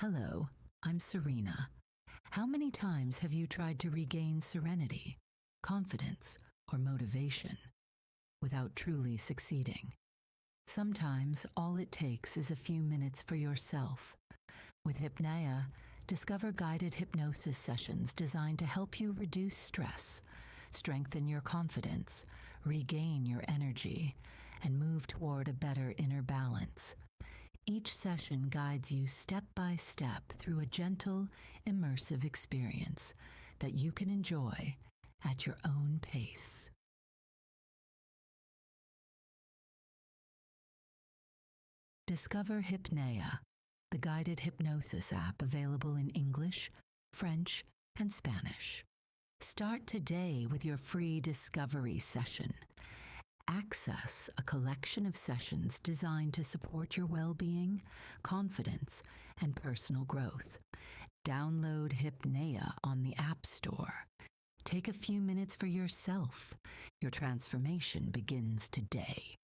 Hello, I'm Serena. How many times have you tried to regain serenity, confidence, or motivation without truly succeeding? Sometimes all it takes is a few minutes for yourself. With Hypnaea, discover guided hypnosis sessions designed to help you reduce stress, strengthen your confidence, regain your energy, and move toward a better inner balance. Each session guides you step by step through a gentle, immersive experience that you can enjoy at your own pace. Discover Hypnaea, the guided hypnosis app available in English, French, and Spanish. Start today with your free discovery session. Access a collection of sessions designed to support your well-being, confidence, and personal growth. Download Hypnaea on the App Store. Take a few minutes for yourself. Your transformation begins today.